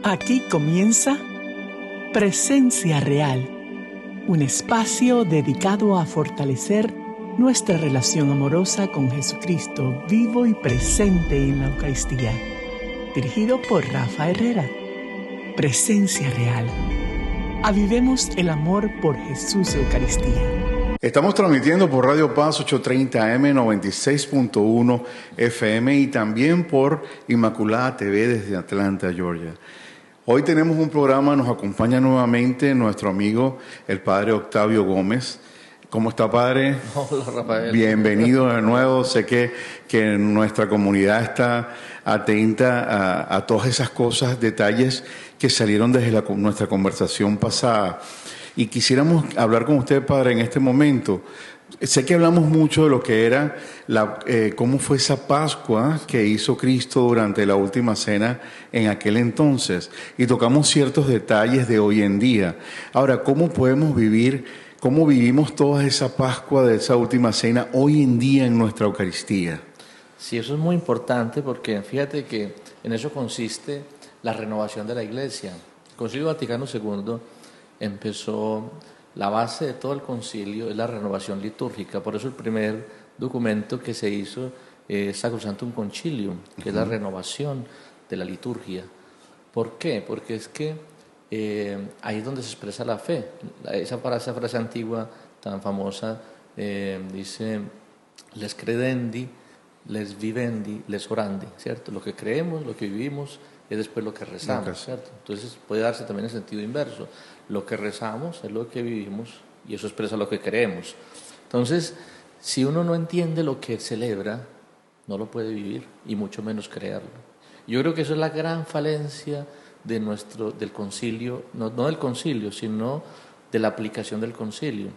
Aquí comienza Presencia Real, un espacio dedicado a fortalecer nuestra relación amorosa con Jesucristo vivo y presente en la Eucaristía. Dirigido por Rafa Herrera. Presencia Real. Avivemos el amor por Jesús Eucaristía. Estamos transmitiendo por Radio Paz 830 AM, 96.1 FM y también por Inmaculada TV desde Atlanta, Georgia. Hoy tenemos un programa, nos acompaña nuevamente nuestro amigo, el Padre Octavio Gómez. ¿Cómo está, Padre? Hola, Rafael. Bienvenido de nuevo. Sé que nuestra comunidad está atenta a todas esas cosas, detalles que salieron desde nuestra conversación pasada. Y quisiéramos hablar con usted, Padre, en este momento. Sé que hablamos mucho de lo que era, cómo fue esa Pascua que hizo Cristo durante la última cena en aquel entonces. Y tocamos ciertos detalles de hoy en día. Ahora, ¿cómo vivimos toda esa Pascua de esa última cena hoy en día en nuestra Eucaristía? Sí, eso es muy importante porque fíjate que en eso consiste la renovación de la Iglesia. El Concilio Vaticano II empezó, la base de todo el concilio es la renovación litúrgica, por eso el primer documento que se hizo es Sacrosanctum Concilium, que es la renovación de la liturgia. ¿Por qué? Porque es que ahí es donde se expresa la fe. Esa frase antigua tan famosa dice: les credendi, les vivendi, les orandi, ¿cierto? Lo que creemos, lo que vivimos, es después lo que rezamos, ¿cierto? Entonces puede darse también en sentido inverso. Lo que rezamos es lo que vivimos y eso expresa lo que creemos. Entonces, si uno no entiende lo que celebra, no lo puede vivir y mucho menos creerlo. Yo creo que eso es la gran falencia del concilio, no del concilio, sino de la aplicación del concilio.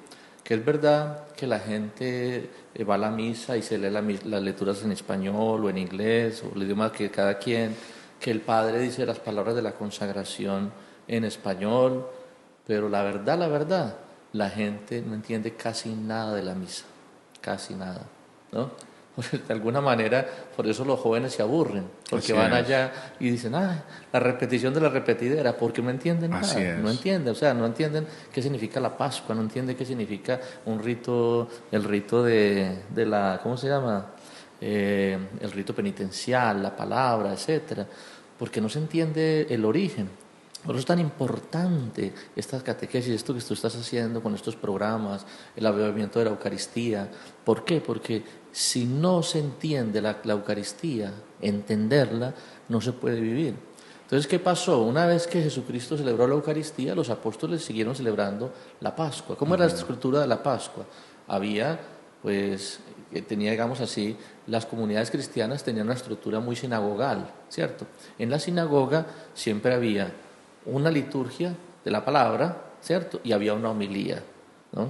Que es verdad que la gente va a la misa y se lee las lecturas en español o en inglés o el idioma que cada quien, que el padre dice las palabras de la consagración en español, pero la verdad, la gente no entiende casi nada de la misa, casi nada, ¿no? De alguna manera, por eso los jóvenes se aburren, porque van allá y dicen, la repetición de la repetidera, porque no entienden nada, no entienden qué significa la Pascua, no entienden qué significa un rito, el rito de la, ¿cómo se llama? El rito penitencial, la palabra, etcétera, porque no se entiende el origen. Por eso es tan importante esta catequesis, esto que tú estás haciendo con estos programas, el avivamiento de la Eucaristía. ¿Por qué? Porque si no se entiende la Eucaristía, entenderla, no se puede vivir. Entonces, ¿qué pasó? Una vez que Jesucristo celebró la Eucaristía, los apóstoles siguieron celebrando la Pascua. ¿Cómo era la estructura de la Pascua? Había, tenía, digamos así, las comunidades cristianas tenían una estructura muy sinagogal, ¿cierto? En la sinagoga siempre había una liturgia de la palabra, ¿cierto? Y había una homilía, ¿no?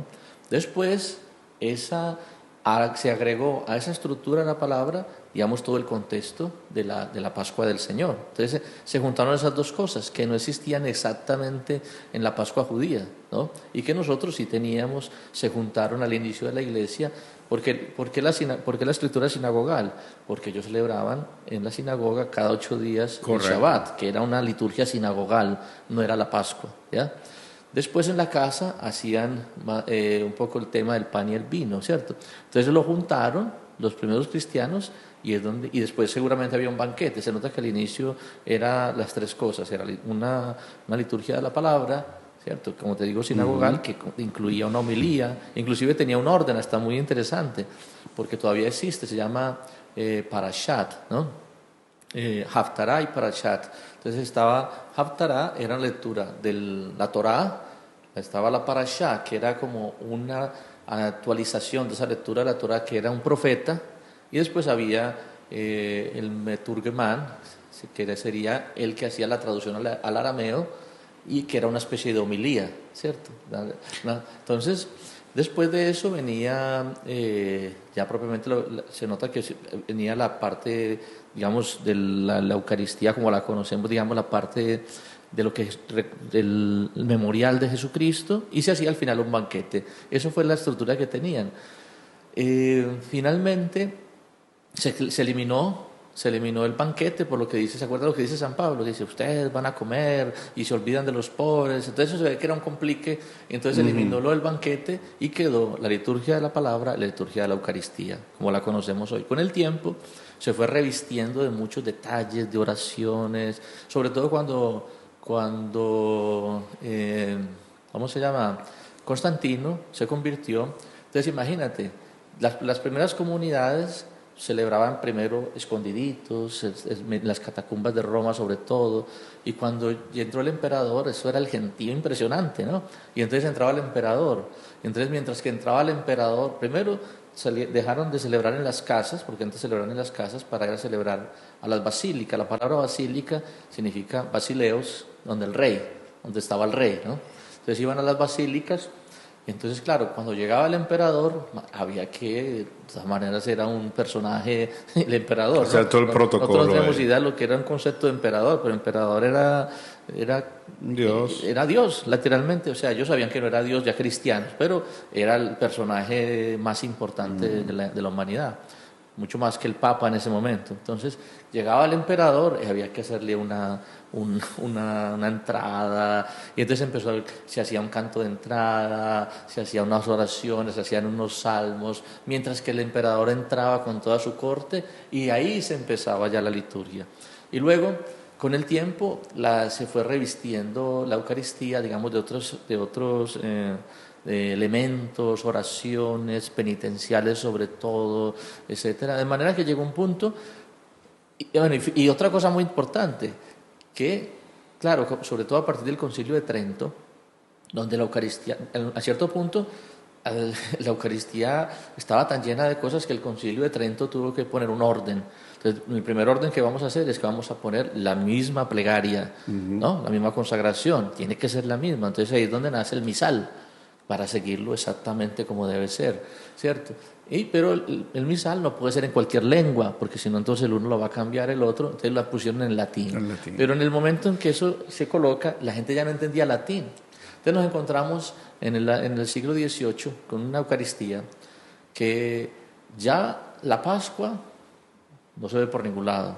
Después, se agregó a esa estructura de la palabra, digamos, todo el contexto de la Pascua del Señor. Entonces, se juntaron esas dos cosas que no existían exactamente en la Pascua judía, ¿no? Y que nosotros sí teníamos, se juntaron al inicio de la Iglesia. ¿Por qué la escritura sinagogal? Porque ellos celebraban en la sinagoga cada 8 días el Shabbat, que era una liturgia sinagogal, no era la Pascua, ¿ya? Después en la casa hacían un poco el tema del pan y el vino, ¿cierto? Entonces lo juntaron los primeros cristianos y después seguramente había un banquete. Se nota que al inicio eran las tres cosas, era una liturgia de la palabra, ¿cierto? Como te digo, sinagogal, que incluía una homilía, inclusive tenía un orden hasta muy interesante, porque todavía existe, se llama Parashat, ¿no? Haftarah y Parashat. Entonces estaba Haftarah, era la lectura de la Torá, estaba la Parashá, que era como una actualización de esa lectura de la Torá, que era un profeta, y después había el Meturgeman, que sería el que hacía la traducción al arameo, y que era una especie de homilía, ¿cierto? Entonces, después de eso venía, ya propiamente se nota que venía la parte, digamos, de la Eucaristía como la conocemos, digamos, la parte de lo que es del memorial de Jesucristo, y se hacía al final un banquete. Eso fue la estructura que tenían. Finalmente se eliminó se eliminó el banquete, por lo que dice, ¿se acuerda lo que dice San Pablo? Dice, ustedes van a comer y se olvidan de los pobres. Entonces eso se ve que era un complique, y entonces se eliminó lo del banquete y quedó la liturgia de la palabra, la liturgia de la Eucaristía, como la conocemos hoy. Con el tiempo se fue revistiendo de muchos detalles, de oraciones, sobre todo cuando ¿cómo se llama? Constantino se convirtió. Entonces imagínate, las primeras comunidades celebraban primero escondiditos, en las catacumbas de Roma sobre todo, y cuando entró el emperador, eso era el gentío impresionante, ¿no? Y entonces entraba el emperador, entonces mientras que entraba el emperador, primero dejaron de celebrar en las casas, porque antes celebraban en las casas para ir a celebrar a las basílicas. La palabra basílica significa basileos, donde estaba el rey, ¿no? Entonces iban a las basílicas. Entonces, claro, cuando llegaba el emperador, había que, de todas maneras, era un personaje, el emperador. O sea, ¿no? todo el protocolo. Nosotros no tenemos idea de lo que era un concepto de emperador, pero el emperador era Dios. Era Dios, literalmente. O sea, ellos sabían que no era Dios ya cristianos, pero era el personaje más importante de la humanidad, mucho más que el Papa en ese momento. Entonces, llegaba el emperador y había que hacerle una entrada, y entonces se hacía un canto de entrada, se hacían unas oraciones, se hacían unos salmos, mientras que el emperador entraba con toda su corte, y ahí se empezaba ya la liturgia. Y luego, con el tiempo, se fue revistiendo la Eucaristía, digamos, de otros elementos, oraciones, penitenciales sobre todo, etcétera, de manera que llegó un punto, y otra cosa muy importante, que, claro, sobre todo a partir del Concilio de Trento, donde la Eucaristía, a cierto punto, la Eucaristía estaba tan llena de cosas que el Concilio de Trento tuvo que poner un orden. Entonces, el primer orden que vamos a hacer es que vamos a poner la misma plegaria, ¿no? La misma consagración, tiene que ser la misma. Entonces ahí es donde nace el misal, para seguirlo exactamente como debe ser, ¿cierto? Pero el misal no puede ser en cualquier lengua, porque si no entonces el uno lo va a cambiar el otro, entonces la pusieron en latín. Pero en el momento en que eso se coloca, la gente ya no entendía latín. Entonces nos encontramos en el siglo XVIII con una Eucaristía que ya la Pascua no se ve por ningún lado,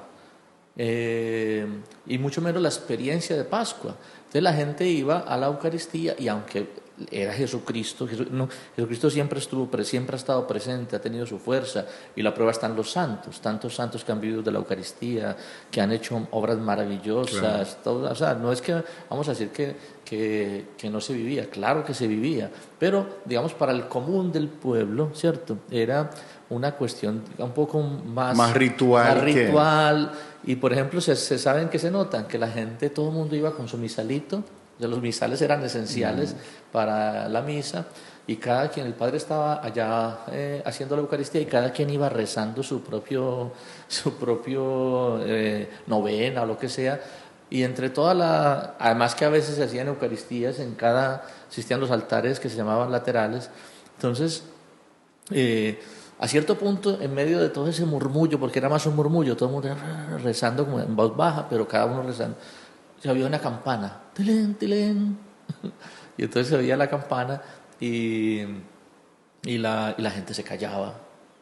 y mucho menos la experiencia de Pascua. Entonces la gente iba a la Eucaristía, y aunque era Jesucristo, Jesucristo siempre ha estado presente, ha tenido su fuerza, y la prueba están los santos, tantos santos que han vivido de la Eucaristía, que han hecho obras maravillosas, todo, o sea, no es que vamos a decir que no se vivía, claro que se vivía, pero digamos para el común del pueblo, ¿cierto? Era una cuestión un poco más ritual, y por ejemplo se saben que se notan que la gente, todo el mundo iba con su misalito. Los misales eran esenciales para la misa, y el padre estaba allá haciendo la Eucaristía, y cada quien iba rezando su propio novena o lo que sea, y entre además que a veces se hacían Eucaristías, existían los altares que se llamaban laterales. Entonces, a cierto punto, en medio de todo ese murmullo, porque era más un murmullo, todo el mundo rezando como en voz baja, pero cada uno rezando, se había una campana, tilén, tilén, y entonces se oía la campana, y la gente se callaba.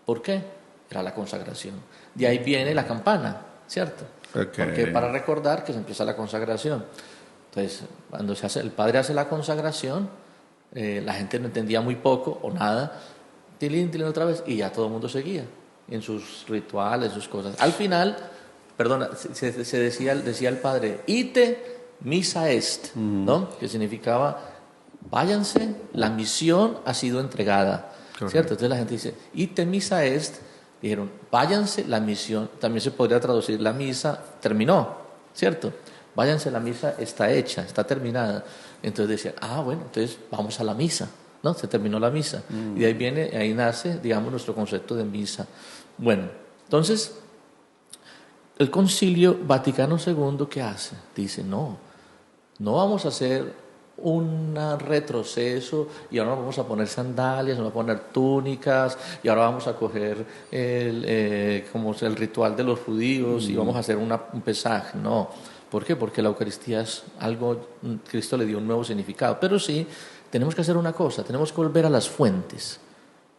¿Por qué? Era la consagración. De ahí viene la campana, ¿cierto? Okay. Porque para recordar que se empieza la consagración. Entonces, cuando el padre hace la consagración, la gente no entendía muy poco o nada, tilín, tilín otra vez, y ya todo el mundo seguía en sus rituales, sus cosas. Al final, se decía el padre, ite missa est, ¿no? Que significaba, váyanse, la misión ha sido entregada, ¿cierto? Entonces la gente dice, ite missa est, dijeron, váyanse, la misión, también se podría traducir, la misa terminó, ¿cierto? Váyanse, la misa está hecha, está terminada. Entonces decían, bueno, entonces vamos a la misa, ¿no? Se terminó la misa. Y de ahí nace, digamos, nuestro concepto de misa. Bueno, entonces, el Concilio Vaticano II, ¿qué hace? Dice, no vamos a hacer un retroceso, y ahora vamos a poner sandalias, vamos a poner túnicas, y ahora vamos a coger como el ritual de los judíos, y vamos a hacer un pesaje. No. ¿Por qué? Porque la Eucaristía es algo, Cristo le dio un nuevo significado. Pero sí, tenemos que hacer una cosa, tenemos que volver a las fuentes.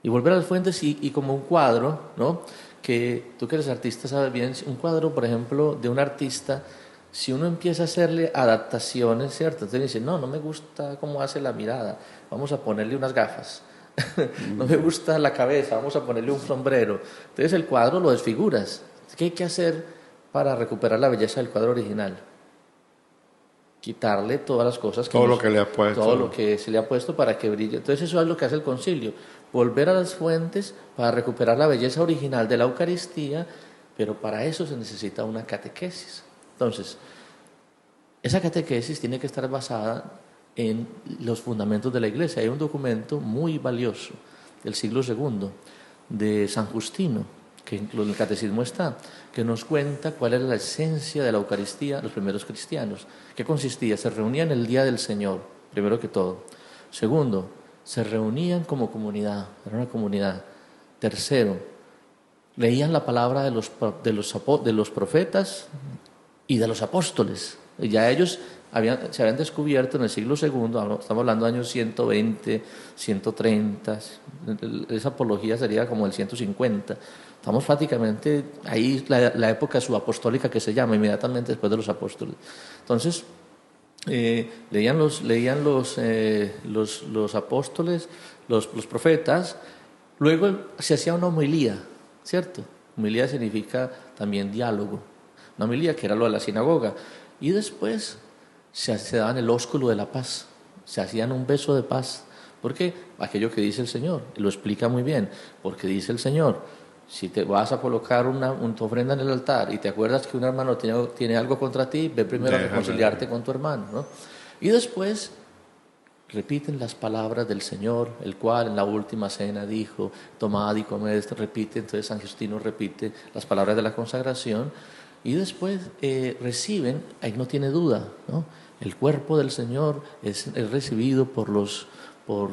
Y volver a las fuentes, y como un cuadro, ¿no? que tú que eres artista sabes bien, un cuadro, por ejemplo, de un artista, si uno empieza a hacerle adaptaciones, ¿cierto? Entonces dice, no me gusta cómo hace la mirada, vamos a ponerle unas gafas. No me gusta la cabeza, vamos a ponerle un sombrero. Entonces el cuadro lo desfiguras. ¿Qué hay que hacer para recuperar la belleza del cuadro original? Quitarle todas las cosas que todo lo que le ha puesto, todo lo que se le ha puesto para que brille. Entonces eso es lo que hace el concilio, volver a las fuentes para recuperar la belleza original de la Eucaristía, pero para eso se necesita una catequesis. Entonces, esa catequesis tiene que estar basada en los fundamentos de la Iglesia. Hay un documento muy valioso del siglo II de San Justino, que en el catecismo está, que nos cuenta cuál era la esencia de la Eucaristía de los primeros cristianos. ¿Qué consistía? Se reunían el día del Señor, primero que todo. Segundo, se reunían como comunidad, era una comunidad. Tercero, leían la palabra de los profetas y de los apóstoles. Ya ellos se habían descubierto en el siglo II, estamos hablando de años 120, 130, esa apología sería como el 150. Estamos prácticamente ahí, la época subapostólica que se llama, inmediatamente después de los apóstoles. Entonces, leían los apóstoles, los profetas, luego se hacía una homilía, ¿cierto? Homilía significa también diálogo, una homilía que era lo de la sinagoga, y después se daban el ósculo de la paz, se hacían un beso de paz, porque aquello que dice el Señor, y lo explica muy bien, porque dice el Señor, si te vas a colocar una ofrenda en el altar y te acuerdas que un hermano tiene algo contra ti, ve primero a reconciliarte con tu hermano, ¿no? Y después repiten las palabras del Señor, el cual en la última cena dijo, tomad y comed, repite, entonces San Justino repite las palabras de la consagración, y después reciben, ahí no tiene duda, ¿no? El cuerpo del Señor es recibido por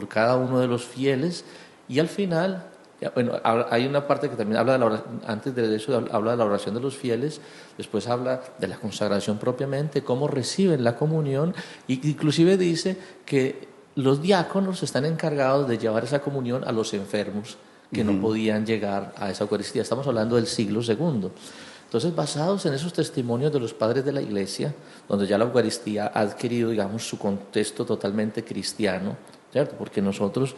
cada uno de los fieles, y al final, bueno, hay una parte que también habla de la oración, antes de eso habla de la oración de los fieles, después habla de la consagración propiamente, cómo reciben la comunión, y inclusive dice que los diáconos están encargados de llevar esa comunión a los enfermos que no podían llegar a esa Eucaristía. Estamos hablando del siglo II. Entonces, basados en esos testimonios de los padres de la Iglesia, donde ya la Eucaristía ha adquirido, digamos, su contexto totalmente cristiano, ¿cierto? Porque nosotros,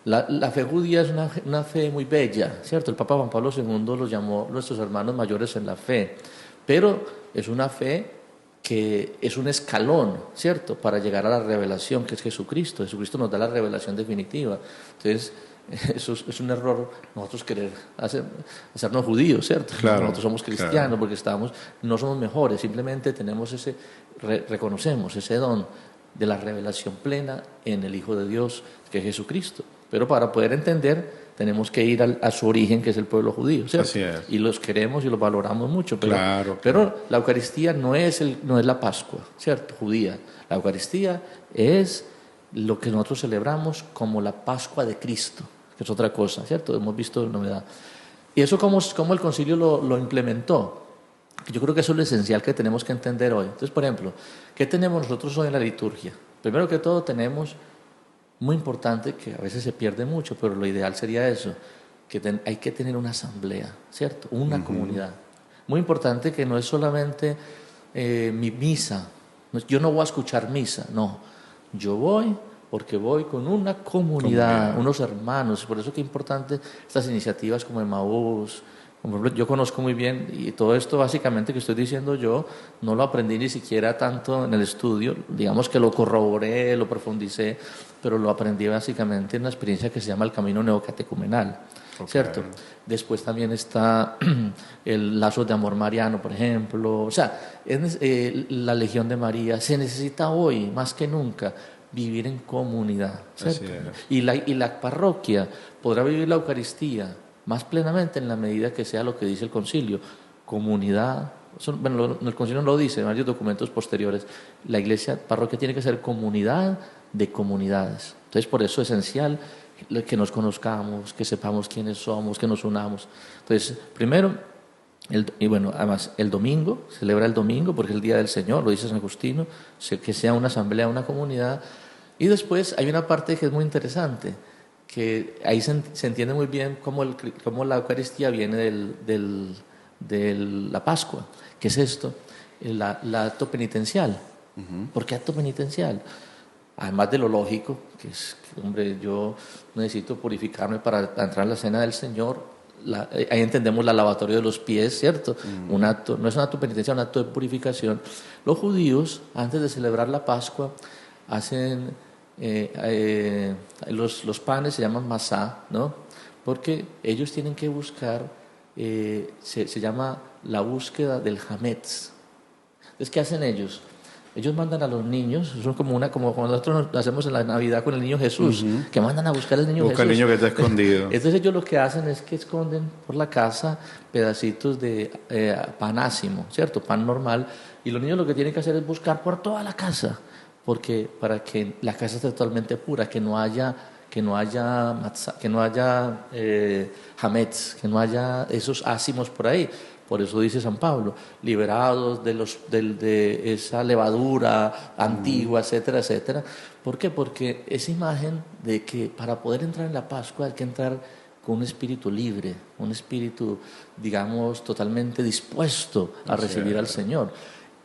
la fe judía es una fe muy bella, ¿cierto? El Papa Juan Pablo II los llamó nuestros hermanos mayores en la fe, pero es una fe que es un escalón, ¿cierto?, para llegar a la revelación, que es Jesucristo. Jesucristo nos da la revelación definitiva. Entonces, eso es un error nosotros querer hacernos judíos, ¿cierto? Claro, nosotros somos cristianos, claro, porque no somos mejores, simplemente tenemos reconocemos ese don de la revelación plena en el Hijo de Dios, que es Jesucristo. Pero para poder entender, tenemos que ir a su origen, que es el pueblo judío, ¿cierto? Así es. Y los queremos y los valoramos mucho, pero, claro. pero la Eucaristía no es la Pascua, ¿cierto?, judía. La Eucaristía es lo que nosotros celebramos como la Pascua de Cristo, que es otra cosa, ¿cierto? Hemos visto novedad. Y eso cómo el concilio lo implementó. Yo creo que eso es lo esencial que tenemos que entender hoy. Entonces, por ejemplo, ¿qué tenemos nosotros hoy en la liturgia? Primero que todo tenemos, muy importante, que a veces se pierde mucho, pero lo ideal sería eso, que hay que tener una asamblea, ¿cierto? Una comunidad. Muy importante, que no es solamente mi misa. Yo no voy a escuchar misa, no. Yo voy porque voy con una comunidad, unos hermanos. Por eso que es importante estas iniciativas como Emaús. Yo conozco muy bien, y todo esto básicamente que estoy diciendo yo, no lo aprendí ni siquiera tanto en el estudio, digamos que lo corroboré, lo profundicé, pero lo aprendí básicamente en una experiencia que se llama el camino neocatecumenal, ¿cierto? Después también está el Lazos de Amor Mariano, por ejemplo. O sea, la Legión de María. Se necesita hoy, más que nunca, vivir en comunidad, ¿cierto? Y la parroquia podrá vivir la Eucaristía más plenamente en la medida que sea lo que dice el concilio, comunidad. Bueno, el concilio no lo dice, en varios documentos posteriores. La iglesia, parroquia, tiene que ser comunidad de comunidades. Entonces, por eso es esencial que nos conozcamos, que sepamos quiénes somos, que nos unamos. Entonces, primero, además, el domingo, celebra el domingo porque es el día del Señor, lo dice San Justino, que sea una asamblea, una comunidad. Y después hay una parte que es muy interesante, que ahí se entiende muy bien cómo la Eucaristía viene de la Pascua. ¿Qué es esto? El acto penitencial. ¿Por qué acto penitencial? Además de lo lógico, que es que, hombre, yo necesito purificarme para entrar en la cena del Señor. Ahí entendemos la lavatoria de los pies, ¿cierto? Un acto, no es un acto penitencial, un acto de purificación. Los judíos, antes de celebrar la Pascua, hacen los panes, se llaman masá, ¿no? Porque ellos tienen que buscar, se llama la búsqueda del hametz. Entonces, ¿qué hacen ellos? Ellos mandan a los niños, son como cuando nosotros hacemos en la Navidad con el niño Jesús, que mandan a buscar al niño Jesús. Busca al niño que está escondido. Entonces ellos lo que hacen es que esconden por la casa pedacitos de pan ácimo, ¿cierto? Pan normal. Y los niños lo que tienen que hacer es buscar por toda la casa, para que la casa esté totalmente pura, que no haya hametz, que no haya esos ácimos por ahí. Por eso dice San Pablo, liberados de esa levadura antigua, etcétera, etcétera. ¿Por qué? Porque esa imagen de que para poder entrar en la Pascua hay que entrar con un espíritu libre, un espíritu, digamos, totalmente dispuesto a recibir al Señor.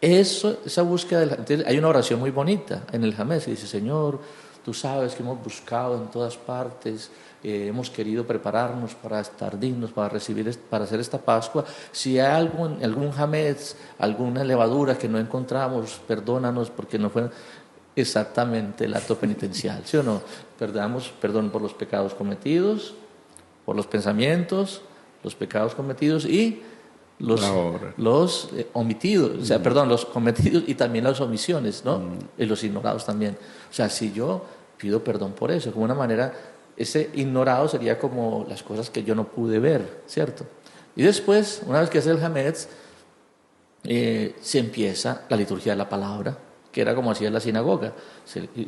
Esa búsqueda, entonces hay una oración muy bonita en el Hametz que dice: Señor, tú sabes que hemos buscado en todas partes, hemos querido prepararnos para estar dignos, para hacer esta Pascua. Si hay algún hametz, alguna levadura que no encontramos, perdónanos, porque no fue exactamente el acto penitencial, ¿sí o no? Perdón por los pecados cometidos, por los pensamientos, los pecados cometidos y los omitidos, o sea, los cometidos y también las omisiones, ¿no? Y los ignorados también. O sea, si yo pido perdón por eso, como una manera, ese ignorado sería como las cosas que yo no pude ver, ¿cierto? Y después, una vez que hace el hametz, se empieza la liturgia de la palabra, que era como hacía en la sinagoga.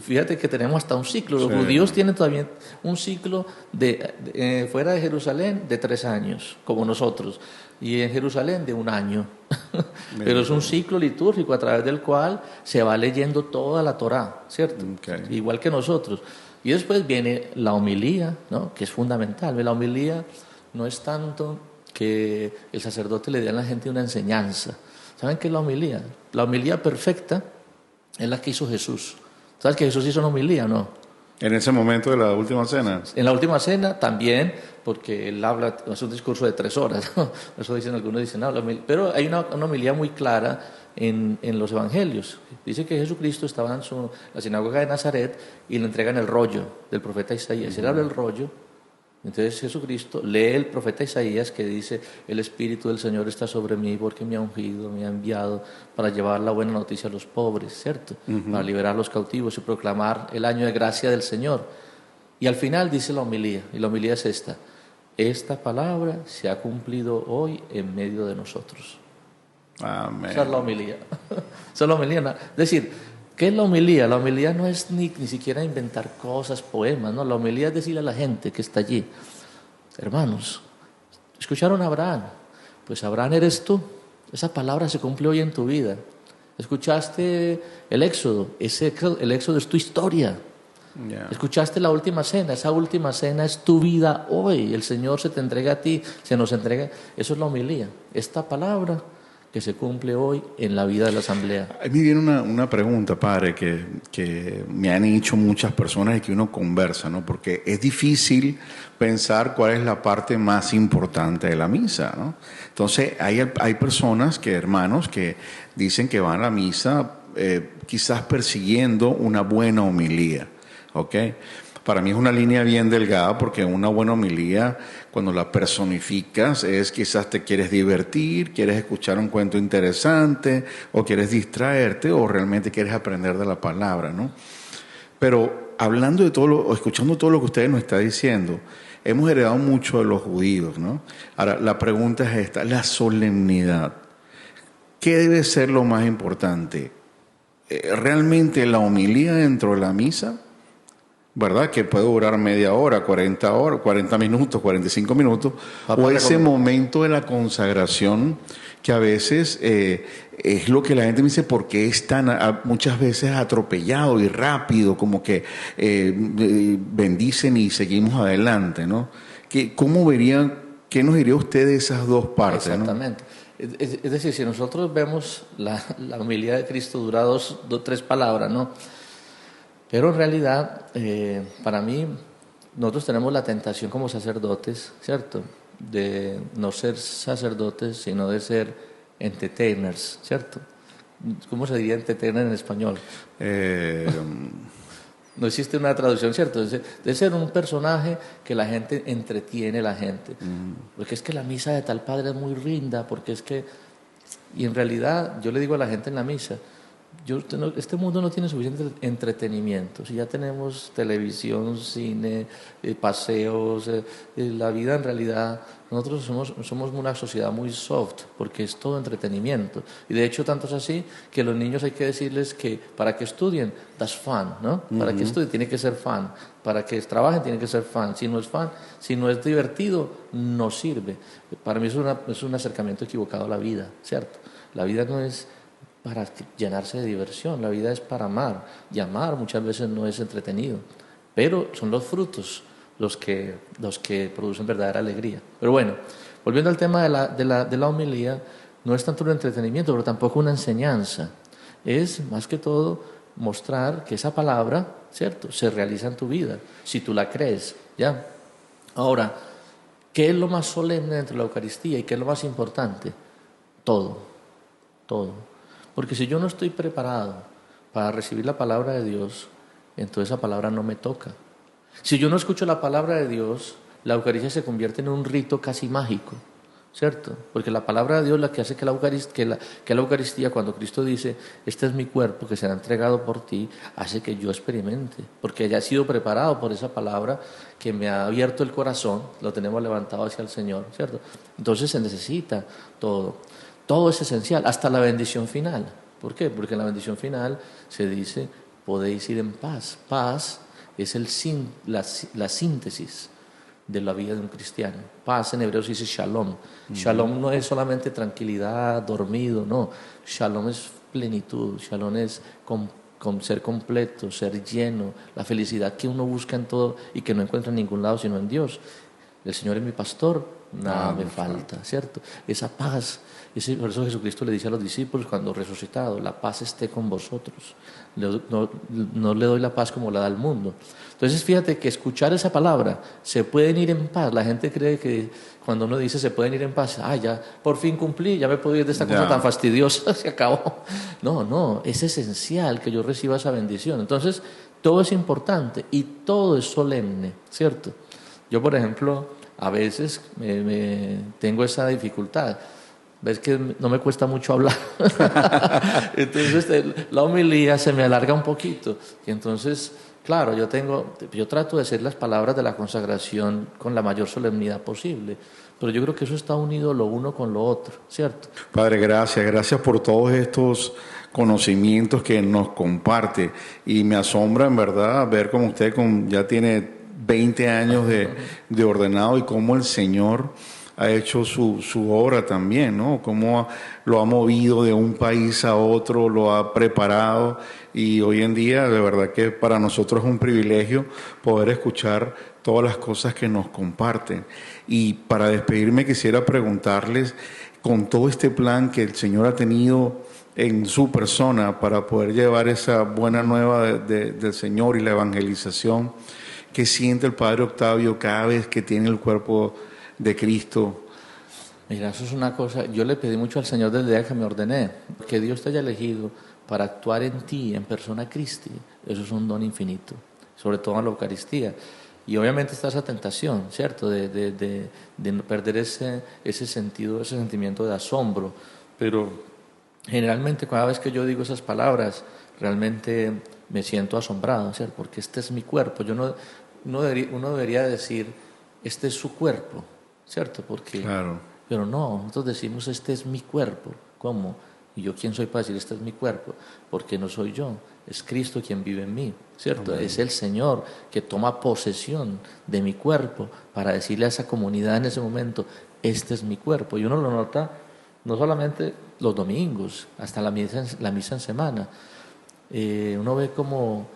Fíjate que tenemos hasta un ciclo. Los judíos tienen todavía un ciclo fuera de Jerusalén de 3 años, como nosotros, y en Jerusalén de 1 año. Pero es un ciclo litúrgico a través del cual se va leyendo toda la Torá, ¿cierto? Okay. Igual que nosotros. Y después viene la homilía, ¿no? Que es fundamental. La homilía no es tanto que el sacerdote le dé a la gente una enseñanza. ¿Saben qué es la homilía? La homilía perfecta es la que hizo Jesús. ¿Sabes que Jesús hizo una homilía o no? En ese momento de la última cena. En la última cena también, porque él habla, es un discurso de 3 horas, ¿no? Eso dicen algunos, dicen, no, pero hay una homilía muy clara en los evangelios. Dice que Jesucristo estaba en la sinagoga de Nazaret y le entregan el rollo del profeta Isaías. Él habla el rollo, entonces Jesucristo lee el profeta Isaías que dice: el Espíritu del Señor está sobre mí porque me ha ungido, me ha enviado para llevar la buena noticia a los pobres, ¿cierto? Para liberar a los cautivos y proclamar el año de gracia del Señor. Y al final dice la homilía, y la homilía es esta: esta palabra se ha cumplido hoy en medio de nosotros. Amén. Esa es la homilía. Esa es la homilía. Es decir, ¿qué es la homilía? La homilía no es ni siquiera inventar cosas, poemas, ¿no? La homilía es decirle a la gente que está allí: hermanos, ¿escucharon a Abraham? Pues Abraham eres tú. Esa palabra se cumple hoy en tu vida. ¿Escuchaste el Éxodo? El Éxodo es tu historia. Yeah. ¿Escuchaste la última cena? Esa última cena es tu vida hoy. El Señor se te entrega a ti, se nos entrega. Eso es la homilía. Esta palabra que se cumple hoy en la vida de la asamblea. A mí viene una pregunta, padre, que me han hecho muchas personas y que uno conversa, ¿no? Porque es difícil pensar cuál es la parte más importante de la misa, ¿no? Entonces, hay personas, hermanos, que dicen que van a la misa quizás persiguiendo una buena homilía, ¿ok? Para mí es una línea bien delgada, porque una buena homilía, cuando la personificas, es quizás te quieres divertir, quieres escuchar un cuento interesante, o quieres distraerte, o realmente quieres aprender de la palabra, ¿no? Pero hablando de escuchando todo lo que ustedes nos están diciendo, hemos heredado mucho de los judíos, ¿no? Ahora, la pregunta es esta: la solemnidad. ¿Qué debe ser lo más importante? ¿Realmente la homilía dentro de la misa? ¿verdad? Que puede durar media hora, 40 minutos, 45 minutos, o ese momento de la consagración que a veces es lo que la gente me dice, ¿por qué es tan muchas veces atropellado y rápido? Como que bendicen y seguimos adelante, ¿no? ¿Cómo verían, qué nos diría usted de esas dos partes? Exactamente. ¿No? Es decir, si nosotros vemos la homilía de Cristo dura tres palabras, ¿no? Pero en realidad, para mí, nosotros tenemos la tentación como sacerdotes, ¿cierto? De no ser sacerdotes, sino de ser entertainers, ¿cierto? ¿Cómo se diría entertainer en español? No existe una traducción, ¿cierto? De ser un personaje que la gente entretiene a la gente. Porque es que la misa de tal padre es muy linda, porque es que... Y en realidad, yo le digo a la gente en la misa, este mundo no tiene suficiente entretenimiento. Si ya tenemos televisión, cine, paseos, la vida en realidad, nosotros somos una sociedad muy soft, porque es todo entretenimiento. Y de hecho, tanto es así que a los niños hay que decirles que para que estudien, that's fun, ¿no? Para que estudien tiene que ser fun. Para que trabajen tiene que ser fun. Si no es fun, si no es divertido, no sirve. Para mí es un acercamiento equivocado a la vida, ¿cierto? La vida no es para llenarse de diversión, la vida es para amar, y amar muchas veces no es entretenido, pero son los frutos los que producen verdadera alegría. Pero bueno, volviendo al tema de la homilía, no es tanto un entretenimiento, pero tampoco una enseñanza, es más que todo mostrar que esa palabra, ¿cierto?, se realiza en tu vida, si tú la crees, ¿ya? Ahora, ¿qué es lo más solemne dentro de la Eucaristía y qué es lo más importante? Todo. Porque si yo no estoy preparado para recibir la palabra de Dios, entonces esa palabra no me toca. Si yo no escucho la palabra de Dios, la Eucaristía se convierte en un rito casi mágico, ¿cierto? Porque la palabra de Dios la que hace que la Eucaristía, cuando Cristo dice, este es mi cuerpo que será entregado por ti, hace que yo experimente, porque ya he sido preparado por esa palabra que me ha abierto el corazón, lo tenemos levantado hacia el Señor, ¿cierto? Entonces se necesita todo. Todo es esencial, hasta la bendición final. ¿Por qué? Porque en la bendición final se dice, podéis ir en paz. Paz es la síntesis de la vida de un cristiano. Paz en hebreo se dice shalom. Shalom no es solamente tranquilidad, dormido, no. Shalom es plenitud, shalom es con ser completo, ser lleno, la felicidad que uno busca en todo y que no encuentra en ningún lado sino en Dios. El Señor es mi pastor, nada me falta, ¿cierto? Esa paz. Por eso Jesucristo le dice a los discípulos cuando resucitado, la paz esté con vosotros. No le doy la paz como la da el mundo. Entonces fíjate que escuchar esa palabra, se pueden ir en paz. La gente cree que cuando uno dice se pueden ir en paz, ya por fin cumplí, ya me puedo ir de esta cosa tan fastidiosa, se acabó. No, es esencial que yo reciba esa bendición. Entonces todo es importante y todo es solemne, ¿cierto? Yo, por ejemplo, a veces tengo esa dificultad. Ves que no me cuesta mucho hablar. Entonces la homilía se me alarga un poquito. Y entonces, claro, yo trato de hacer las palabras de la consagración con la mayor solemnidad posible. Pero yo creo que eso está unido lo uno con lo otro, ¿cierto? Padre, gracias por todos estos conocimientos que nos comparte. Y me asombra, en verdad, ver cómo usted ya tiene 20 años de ordenado y cómo el Señor ha hecho su obra también, ¿no? Cómo lo ha movido de un país a otro, lo ha preparado y hoy en día de verdad que para nosotros es un privilegio poder escuchar todas las cosas que nos comparten. Y para despedirme quisiera preguntarles, con todo este plan que el Señor ha tenido en su persona para poder llevar esa buena nueva del Señor y la evangelización, ¿qué siente el Padre Octavio cada vez que tiene el cuerpo de Cristo? Mira, eso es una cosa, yo le pedí mucho al Señor desde el día que me ordené, que Dios te haya elegido para actuar en ti, en persona Cristi, eso es un don infinito, sobre todo en la Eucaristía. Y obviamente está esa tentación, ¿cierto?, de perder ese sentido, ese sentimiento de asombro, pero generalmente cada vez que yo digo esas palabras, realmente me siento asombrado, ¿cierto?, porque este es mi cuerpo. Uno debería decir, este es su cuerpo, ¿cierto? Porque, claro. Pero no, nosotros decimos, este es mi cuerpo. ¿Cómo? ¿Y yo quién soy para decir este es mi cuerpo? Porque no soy yo, es Cristo quien vive en mí, ¿cierto? Amén. Es el Señor que toma posesión de mi cuerpo para decirle a esa comunidad en ese momento, este es mi cuerpo. Y uno lo nota no solamente los domingos, hasta la misa en semana. Uno ve como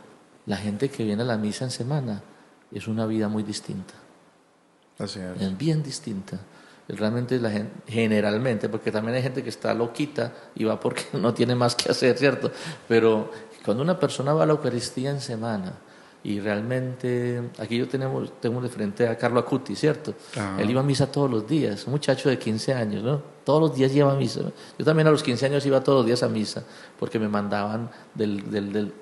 la gente que viene a la misa en semana es una vida muy distinta. Así es. Es bien distinta. Realmente la gente, generalmente, porque también hay gente que está loquita y va porque no tiene más que hacer, ¿cierto? Pero cuando una persona va a la Eucaristía en semana y realmente, aquí yo tengo de frente a Carlo Acuti, ¿cierto? Ajá. Él iba a misa todos los días, un muchacho de 15 años, ¿no? Todos los días iba a misa. Yo también a los 15 años iba todos los días a misa, porque me mandaban,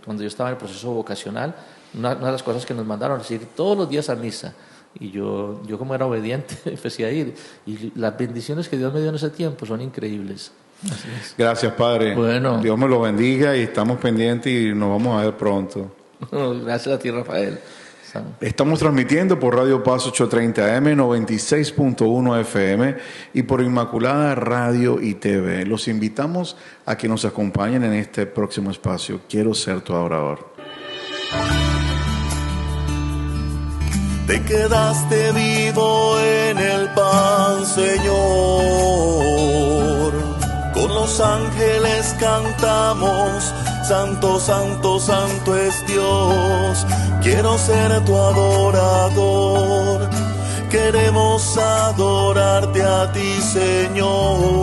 cuando yo estaba en el proceso vocacional, una de las cosas que nos mandaron es ir todos los días a misa. Y yo como era obediente, empecé a ir. Y las bendiciones que Dios me dio en ese tiempo son increíbles. Así es. Gracias, Padre. Bueno. Dios me lo bendiga y estamos pendientes y nos vamos a ver pronto. Gracias a ti, Rafael. Estamos transmitiendo por Radio Paz 830 AM, 96.1 FM y por Inmaculada Radio y TV. Los invitamos a que nos acompañen en este próximo espacio. Quiero ser tu adorador. Te quedaste vivo en el pan, Señor. Con los ángeles cantamos, Santo, Santo, Santo es Dios. Quiero ser tu adorador. Queremos adorarte a ti, Señor.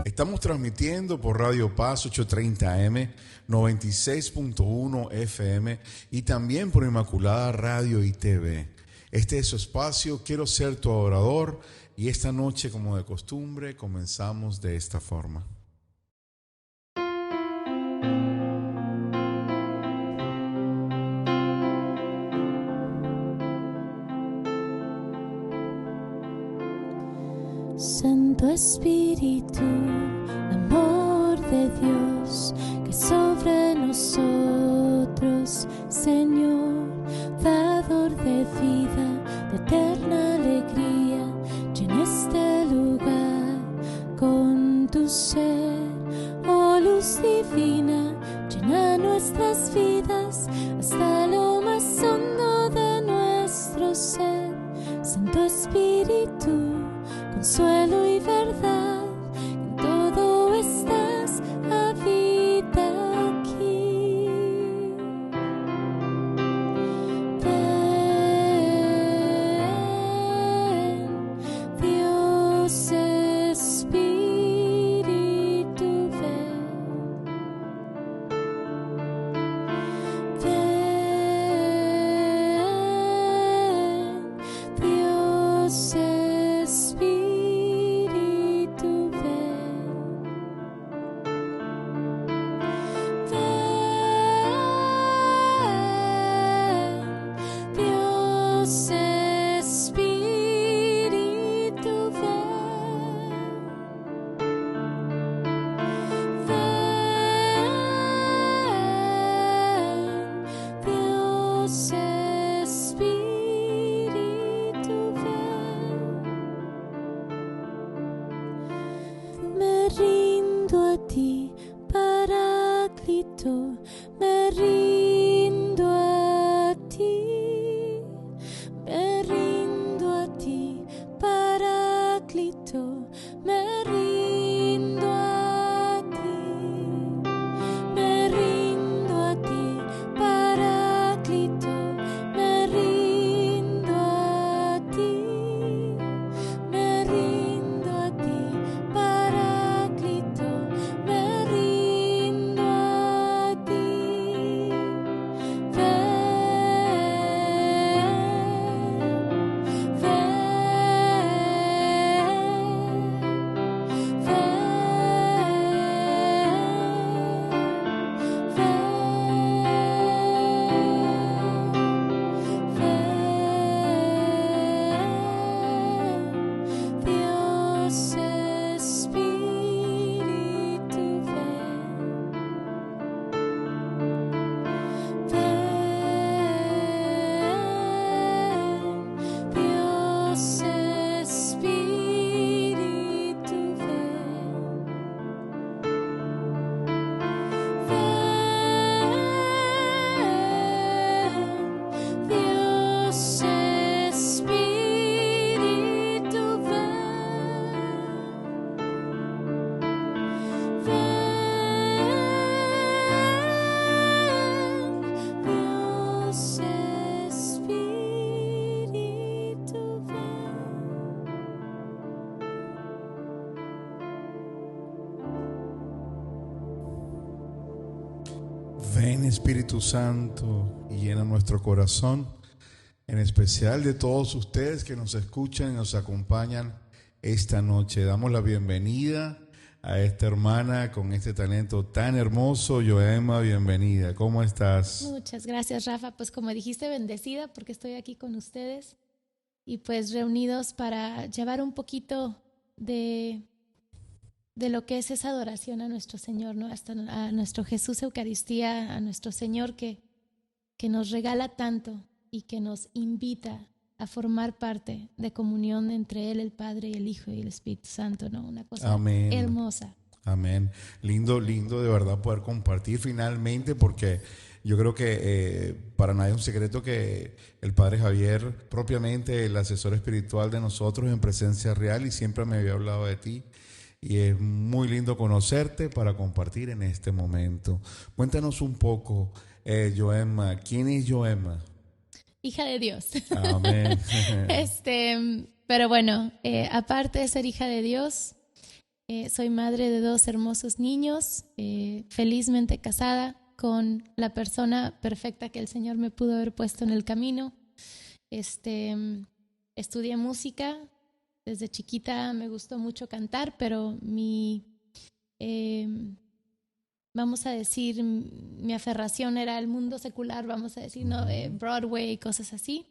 Estamos transmitiendo por Radio Paz 830 AM, 96.1 FM y también por Inmaculada Radio y TV. Este es su espacio, Quiero ser tu adorador, y esta noche, como de costumbre, comenzamos de esta forma. Santo Espíritu, amor de Dios, que sobre nosotros, Señor, dador de vida, de eterna alegría, llena este lugar con tu ser, oh luz divina, llena nuestras vidas hasta lo más hondo de nuestro ser. Santo Espíritu, consuelo y verdad, en todo estás, habita aquí. Ven, Dios Espíritu, ven. Ven, Dios Espíritu, ven. Ven, Dios Espíritu, ven. Ven, Dios Espíritu, ven. Me rindo a ti, Paráclito, me rindo a ti, me rindo a ti, Paráclito, me rindo a ti, me rindo a ti, Paráclito, me rindo a ti, me rindo a ti, Paráclito, me rindo a ti. Ven Espíritu Santo y llena nuestro corazón, en especial de todos ustedes que nos escuchan y nos acompañan esta noche. Damos la bienvenida a esta hermana con este talento tan hermoso. Yoema, bienvenida. ¿Cómo estás? Muchas gracias, Rafa. Pues como dijiste, bendecida porque estoy aquí con ustedes y pues reunidos para llevar un poquito de lo que es esa adoración a nuestro Señor, ¿no? Hasta a nuestro Jesús Eucaristía, a nuestro Señor que nos regala tanto y que nos invita a formar parte de comunión entre Él, el Padre, y el Hijo y el Espíritu Santo, ¿no? Una cosa Amén. hermosa. Amén. Lindo de verdad poder compartir finalmente, porque yo creo que para nadie es un secreto que el Padre Javier, propiamente el asesor espiritual de nosotros en Presencia Real, y siempre me había hablado de ti. Y es muy lindo conocerte para compartir en este momento. Cuéntanos un poco, Yoema, ¿quién es Yoema? Hija de Dios. Amén. Pero bueno, aparte de ser hija de Dios, soy madre de 2 hermosos niños, felizmente casada con la persona perfecta que el Señor me pudo haber puesto en el camino. Estudié música. Desde chiquita me gustó mucho cantar, pero vamos a decir, mi aferración era el mundo secular, vamos a decir, ¿no? Broadway y cosas así.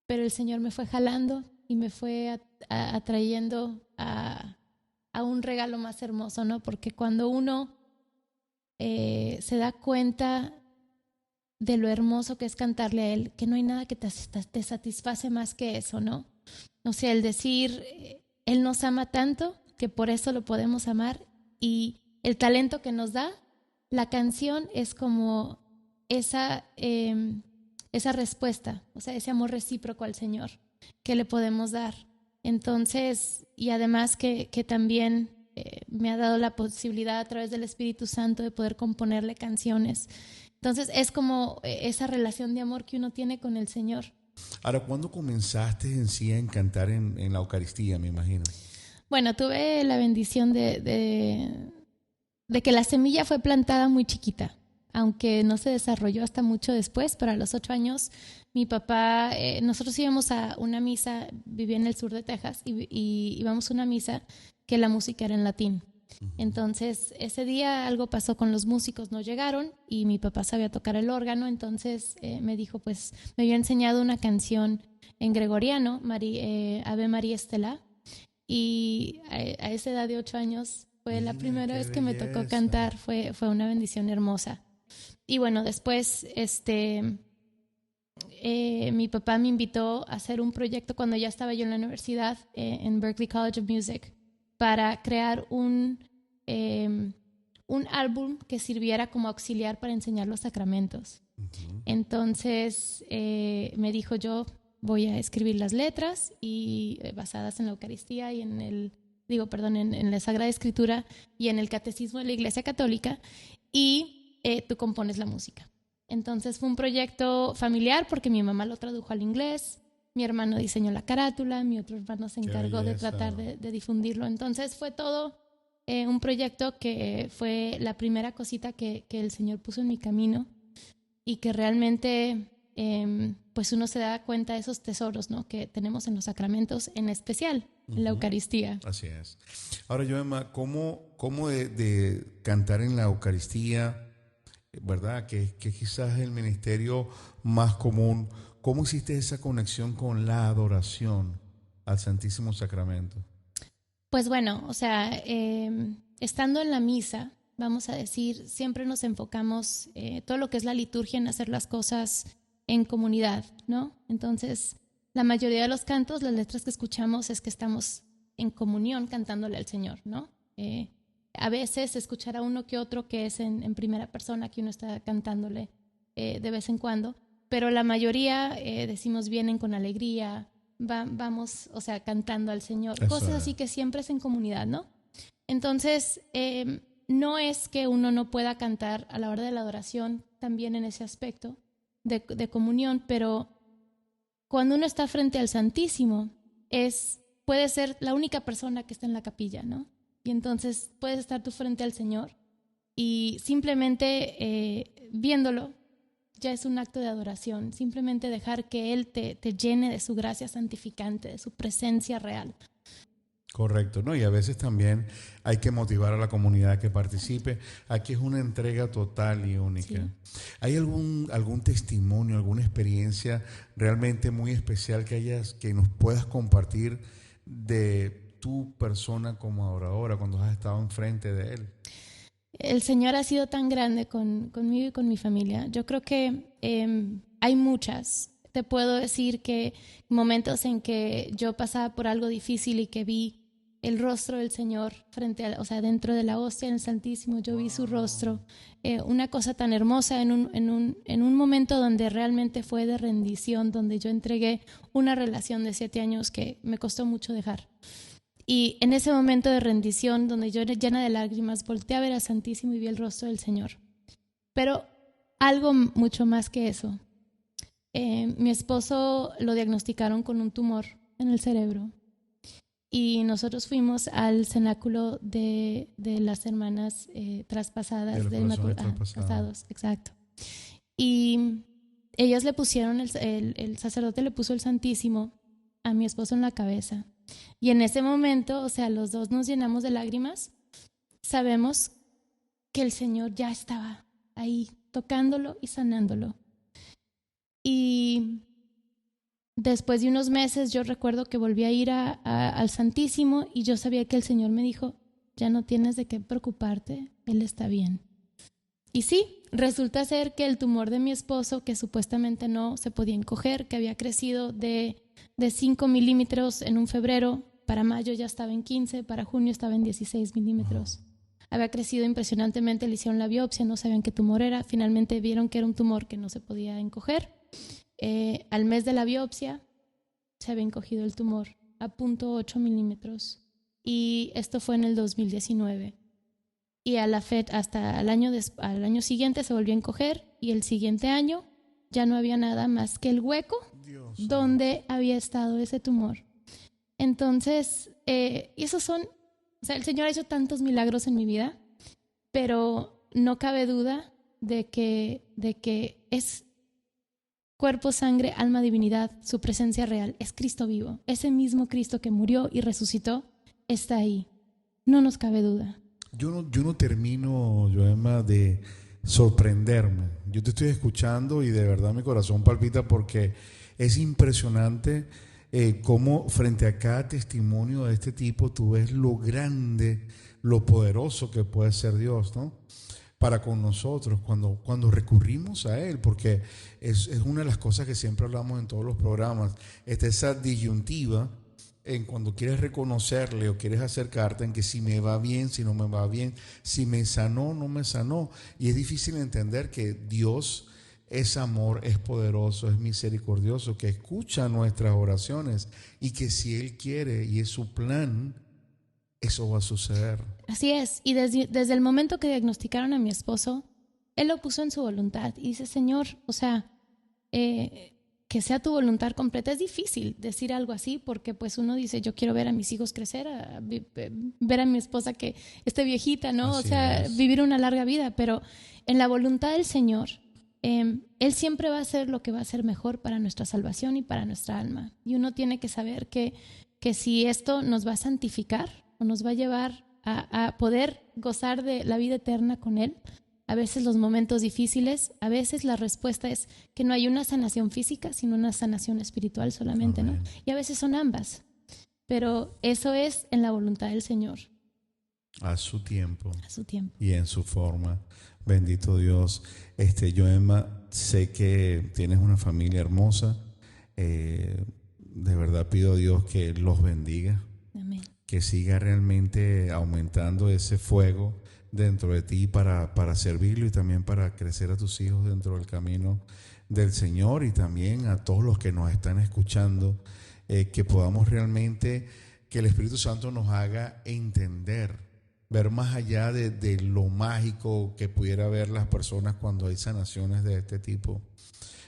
Pero el Señor me fue jalando y me fue atrayendo a un regalo más hermoso, ¿no? Porque cuando uno se da cuenta de lo hermoso que es cantarle a Él, que no hay nada que te satisface más que eso, ¿no? O sea, el decir, Él nos ama tanto que por eso lo podemos amar, y el talento que nos da, la canción es como esa respuesta, o sea, ese amor recíproco al Señor que le podemos dar. Entonces, y además que también me ha dado la posibilidad a través del Espíritu Santo de poder componerle canciones. Entonces, es como esa relación de amor que uno tiene con el Señor. Ahora, ¿cuándo comenzaste en sí a cantar en la Eucaristía, me imagino? Bueno, tuve la bendición de que la semilla fue plantada muy chiquita, aunque no se desarrolló hasta mucho después. Pero a los 8 años, mi papá, nosotros íbamos a una misa, vivía en el sur de Texas, y íbamos a una misa que la música era en latín. Entonces, ese día algo pasó con los músicos, no llegaron, y mi papá sabía tocar el órgano. Entonces me dijo, pues me había enseñado una canción en gregoriano, Ave María Estela, y a esa edad de 8 años fue la primera vez que me tocó cantar. Fue una bendición hermosa. Y bueno, después mi papá me invitó a hacer un proyecto cuando ya estaba yo en la universidad, en Berklee College of Music, para crear un álbum que sirviera como auxiliar para enseñar los sacramentos. Entonces me dijo, yo voy a escribir las letras y basadas en la Eucaristía y en la Sagrada Escritura y en el Catecismo de la Iglesia Católica, y tú compones la música. Entonces fue un proyecto familiar porque mi mamá lo tradujo al inglés, mi hermano diseñó la carátula, mi otro hermano se encargó de tratar de difundirlo. Entonces fue todo un proyecto que fue la primera cosita que el Señor puso en mi camino, y que realmente pues uno se da cuenta de esos tesoros, ¿no?, que tenemos en los sacramentos, en especial en la Eucaristía. Así es. Ahora, Yoema, ¿cómo de cantar en la Eucaristía, verdad, que quizás es el ministerio más común, cómo hiciste esa conexión con la adoración al Santísimo Sacramento? Pues bueno, o sea, estando en la misa, vamos a decir, siempre nos enfocamos todo lo que es la liturgia en hacer las cosas en comunidad, ¿no? Entonces, la mayoría de los cantos, las letras que escuchamos es que estamos en comunión cantándole al Señor, ¿no? A veces escuchará uno que otro que es en primera persona, que uno está cantándole de vez en cuando, pero la mayoría decimos vienen con alegría, vamos, o sea, cantando al Señor. Eso cosas así que siempre es en comunidad, ¿no? Entonces, no es que uno no pueda cantar a la hora de la adoración también en ese aspecto de comunión, pero cuando uno está frente al Santísimo, puede ser la única persona que está en la capilla, ¿no? Y entonces puedes estar tú frente al Señor y simplemente viéndolo, ya es un acto de adoración. Simplemente dejar que Él te llene de su gracia santificante, de su presencia real. Correcto, ¿no? Y a veces también hay que motivar a la comunidad a que participe. Aquí es una entrega total y única. Sí. ¿Hay algún testimonio, alguna experiencia realmente muy especial que nos puedas compartir de tu persona como adoradora cuando has estado enfrente de Él? El Señor ha sido tan grande conmigo y con mi familia. Yo creo que hay muchas. Te puedo decir que momentos en que yo pasaba por algo difícil y que vi el rostro del Señor dentro de la hostia en el Santísimo, yo vi su rostro. Una cosa tan hermosa en un momento donde realmente fue de rendición, donde yo entregué una relación de 7 años que me costó mucho dejar. Y en ese momento de rendición, donde yo llena de lágrimas, volteé a ver al Santísimo y vi el rostro del Señor. Pero algo mucho más que eso. Mi esposo lo diagnosticaron con un tumor en el cerebro y nosotros fuimos al cenáculo de las hermanas traspasadas, traspasados, exacto. Y ellas le pusieron, el sacerdote le puso el Santísimo a mi esposo en la cabeza. Y en ese momento, o sea, los dos nos llenamos de lágrimas. Sabemos que el Señor ya estaba ahí tocándolo y sanándolo. Y después de unos meses yo recuerdo que volví a ir al Santísimo y yo sabía que el Señor me dijo, ya no tienes de qué preocuparte, Él está bien. Y sí, resulta ser que el tumor de mi esposo, que supuestamente no se podía encoger, que había crecido de 5 milímetros en un febrero, para mayo ya estaba en 15, para junio estaba en 16 milímetros. Había crecido impresionantemente, le hicieron la biopsia, no sabían qué tumor era, finalmente vieron que era un tumor que no se podía encoger. Al mes de la biopsia se había encogido el tumor a 0.8 milímetros y esto fue en el 2019 y a la hasta al año siguiente se volvió a encoger y el siguiente año ya no había nada más que el hueco donde había estado ese tumor. Entonces, esos son, o sea, el Señor ha hecho tantos milagros en mi vida, pero no cabe duda de que es cuerpo, sangre, alma, divinidad, su presencia real, es Cristo vivo. Ese mismo Cristo que murió y resucitó está ahí. No nos cabe duda. Yo no termino, Joemma, de sorprenderme. Yo te estoy escuchando y de verdad mi corazón palpita porque es impresionante cómo frente a cada testimonio de este tipo tú ves lo grande, lo poderoso que puede ser Dios, ¿no? Para con nosotros cuando recurrimos a Él, porque es una de las cosas que siempre hablamos en todos los programas, esa disyuntiva en cuando quieres reconocerle o quieres acercarte en que si me va bien, si no me va bien, si me sanó, no me sanó, y es difícil entender que Dios es amor, es poderoso, es misericordioso, que escucha nuestras oraciones y que si Él quiere y es su plan, eso va a suceder. Así es, y desde el momento que diagnosticaron a mi esposo, Él lo puso en su voluntad y dice, Señor, o sea, que sea tu voluntad completa. Es difícil decir algo así porque pues uno dice, yo quiero ver a mis hijos crecer, ver a mi esposa que esté viejita, ¿no? Así o sea, vivir una larga vida, pero en la voluntad del Señor, Él siempre va a hacer lo que va a ser mejor para nuestra salvación y para nuestra alma. Y uno tiene que saber que si esto nos va a santificar o nos va a llevar a poder gozar de la vida eterna con Él, a veces los momentos difíciles, a veces la respuesta es que no hay una sanación física, sino una sanación espiritual solamente, ¿no? Y a veces son ambas, pero eso es en la voluntad del Señor. A su tiempo. A su tiempo. Y en su forma. Bendito Dios. Joemma, sé que tienes una familia hermosa. De verdad pido a Dios que los bendiga. Amén. Que siga realmente aumentando ese fuego dentro de ti para servirlo y también para crecer a tus hijos dentro del camino del Señor, y también a todos los que nos están escuchando, que podamos realmente, que el Espíritu Santo nos haga entender, ver más allá de lo mágico que pudiera ver las personas cuando hay sanaciones de este tipo.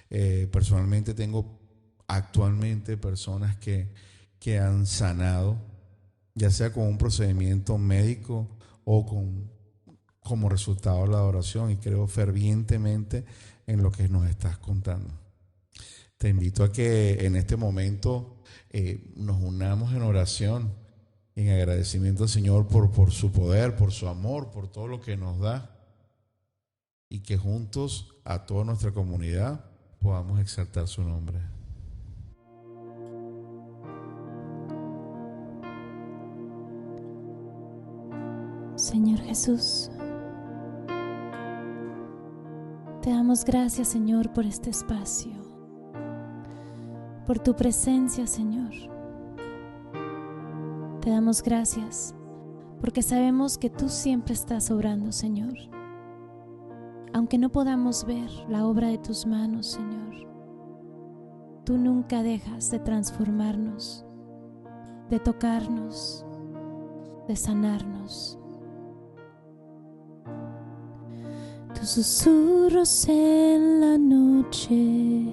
Personalmente tengo actualmente personas que han sanado, ya sea con un procedimiento médico o con como resultado de la adoración, y creo fervientemente en lo que nos estás contando. Te invito a que en este momento nos unamos en oración, en agradecimiento al Señor por su poder, por su amor, por todo lo que nos da, y que juntos a toda nuestra comunidad podamos exaltar su nombre. Señor Jesús, te damos gracias, Señor, por este espacio, por tu presencia, Señor. Te damos gracias porque sabemos que tú siempre estás obrando, Señor. Aunque no podamos ver la obra de tus manos, Señor, tú nunca dejas de transformarnos, de tocarnos, de sanarnos. Tus susurros en la noche,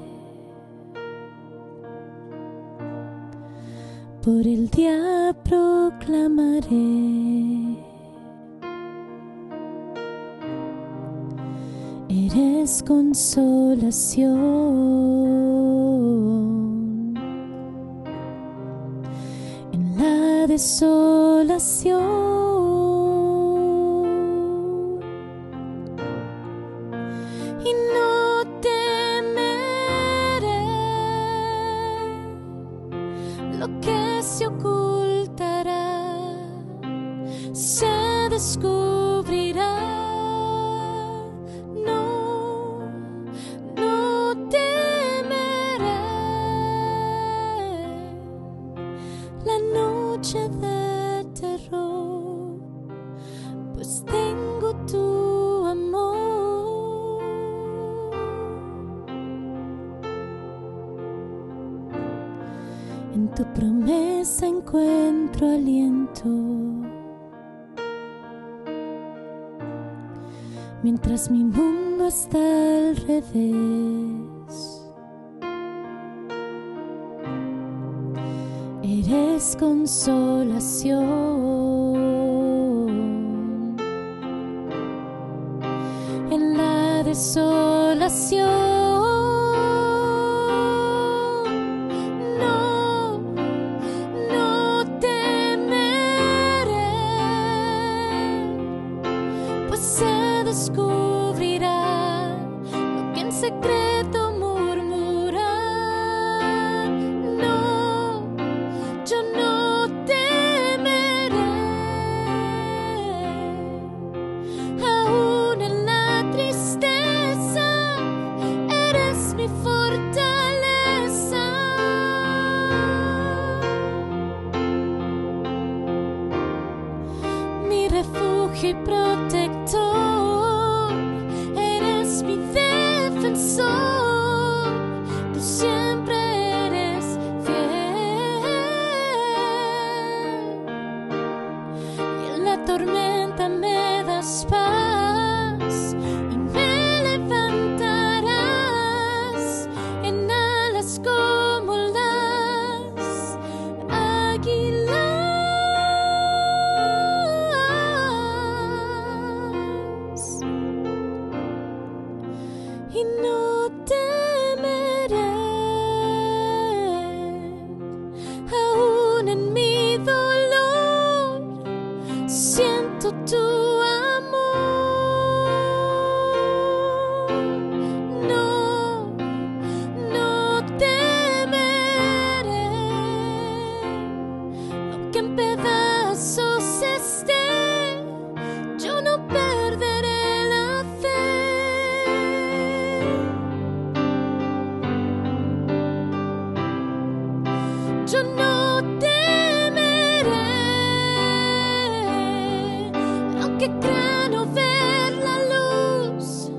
por el día proclamaré. Eres consolación en la desolación. En tu promesa encuentro aliento, mientras mi mundo está al revés. Eres consolación en la desolación. Y protector, eres mi defensor, tú siempre eres fiel, y en la tormenta me das paz y me levantarás en alas como las águilas. Y no temeré, aún en mi dolor siento tu amor. No, no temeré, aunque en pedazos esté, yo no perderé la fe. Yo no temeré, aunque crea no ver la luz,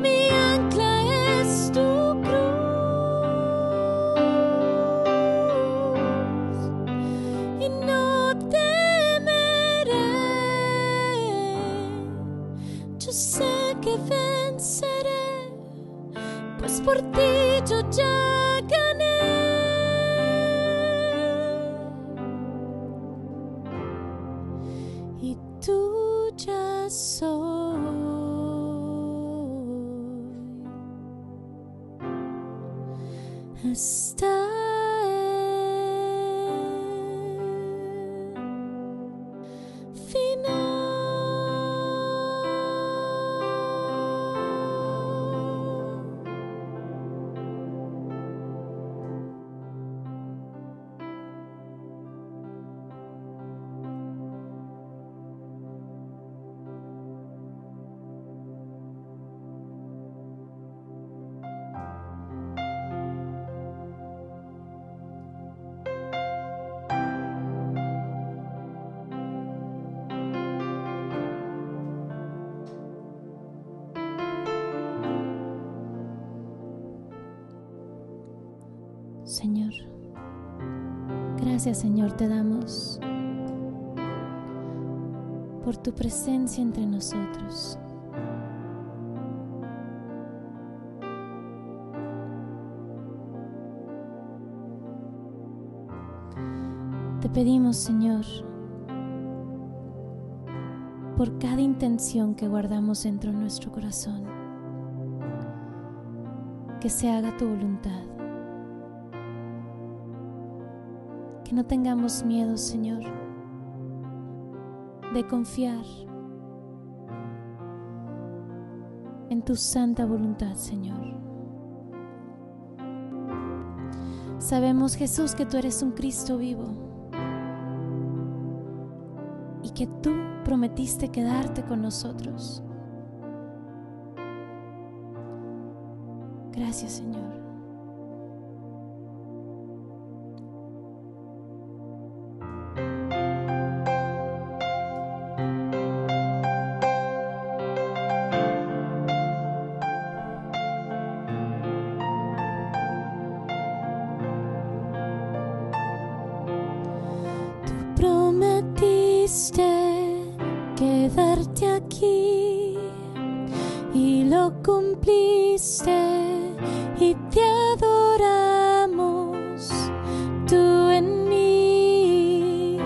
mi ancla es tu cruz. Y no temeré, yo sé que venceré, pues por ti yo ya gané. Y tuya soy. hasta el final. Señor, gracias Señor te damos por tu presencia entre nosotros. Te pedimos, Señor, por cada intención que guardamos dentro de nuestro corazón, que se haga tu voluntad. Que no tengamos miedo, Señor, de confiar en tu santa voluntad, Señor. Sabemos, Jesús, que tú eres un Cristo vivo y que tú prometiste quedarte con nosotros. Gracias, Señor. Prometiste quedarte aquí y lo cumpliste y te adoramos, tú en mí,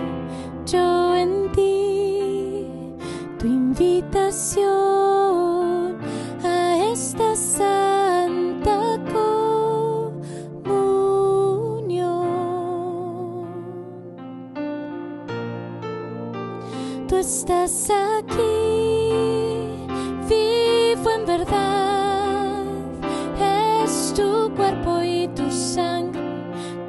yo en ti, tu invitación a esta santa tú estás aquí, vivo en verdad. Es tu cuerpo y tu sangre,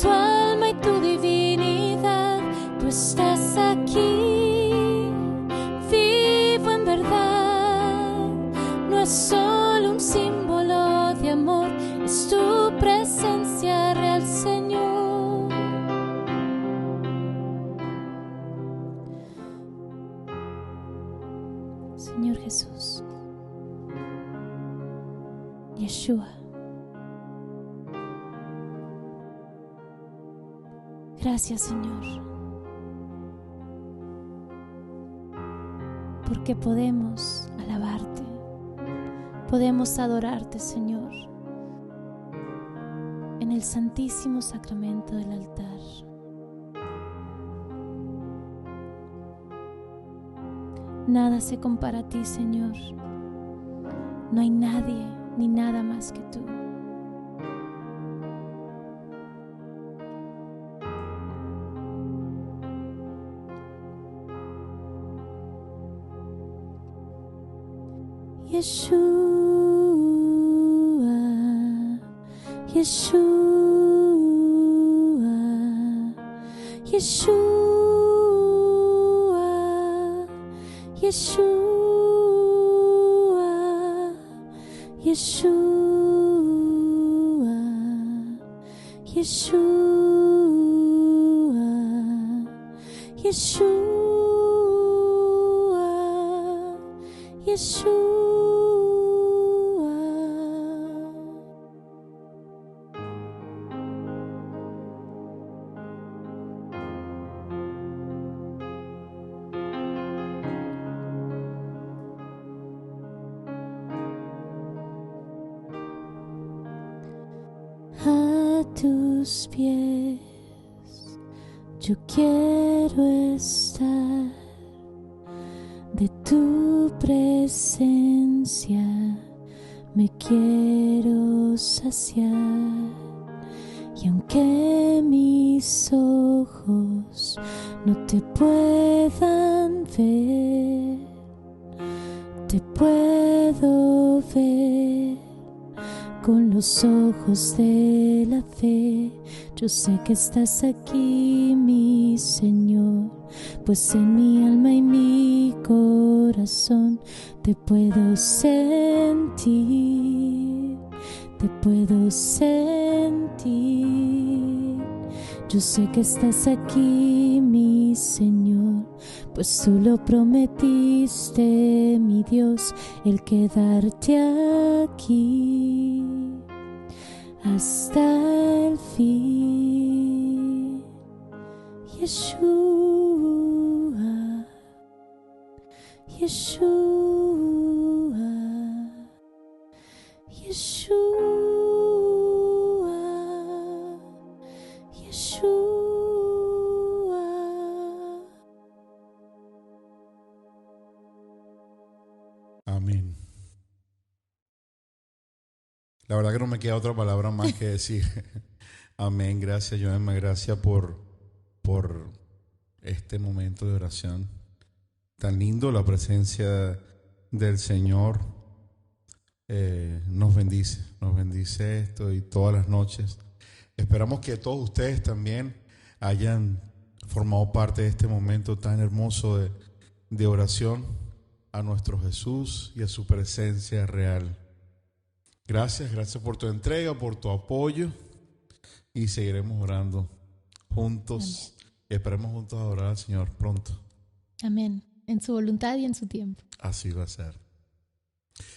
tu alma y tu divinidad. Tú estás aquí, vivo en verdad. No es solo un símbolo de amor, es tu presencia real, Señor. Señor Jesús, Yeshua, gracias, Señor, porque podemos alabarte, podemos adorarte, Señor, en el santísimo sacramento del altar. Nada se compara a ti, Señor. No hay nadie ni nada más que tú. Yeshua, Yeshua, Yeshua, Yeshua, Yeshua, Yeshua, Yeshua, Yeshua. A tus pies yo quiero estar, de tu presencia me quiero saciar Y aunque mis ojos no te puedan ver, te puedo ver con los ojos de la fe. Yo sé que estás aquí, mi Señor, pues en mi alma y mi corazón te puedo sentir, te puedo sentir. Yo sé que estás aquí, mi Señor, pues tú lo prometiste, mi Dios, el quedarte aquí hasta el fin. Yeshua, Yeshua, Yeshua, Yeshua. Amén. La verdad que no me queda otra palabra más que decir. Amén. Gracias, Joemma. Gracias por este momento de oración. Tan lindo, la presencia del Señor nos bendice esto y todas las noches. Esperamos que todos ustedes también hayan formado parte de este momento tan hermoso de oración a nuestro Jesús y a su presencia real. Gracias por tu entrega, por tu apoyo, y seguiremos orando juntos. Amén. Y esperemos juntos adorar al Señor pronto. Amén. En su voluntad y en su tiempo. Así va a ser.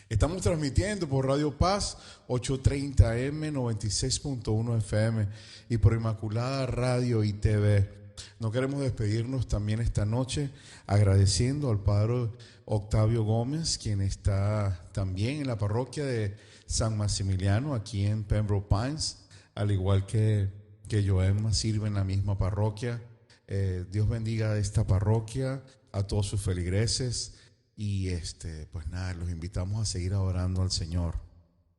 Estamos transmitiendo por Radio Paz 830 AM, 96.1 FM y por Inmaculada Radio y TV. No queremos despedirnos también esta noche agradeciendo al Padre Octavio Gómez, quien está también en la parroquia de San Maximiliano, aquí en Pembroke Pines, al igual que Joemma sirve en la misma parroquia. Dios bendiga a esta parroquia, a todos sus feligreses, y pues nada, los invitamos a seguir adorando al Señor.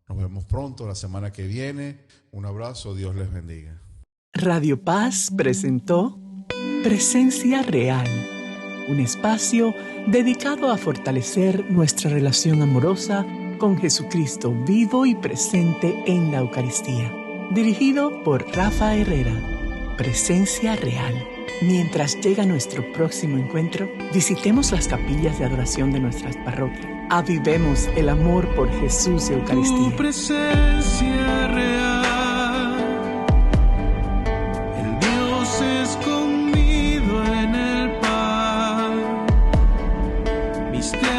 Nos vemos pronto la semana que viene. Un abrazo, Dios les bendiga. Radio Paz presentó Presencia Real, un espacio dedicado a fortalecer nuestra relación amorosa con Jesucristo vivo y presente en la Eucaristía. Dirigido por Rafa Herrera. Presencia Real. Mientras llega nuestro próximo encuentro, visitemos las capillas de adoración de nuestras parroquias. Avivemos el amor por Jesús y Eucaristía. Tu presencia real, el Dios escondido en el pan, misterio.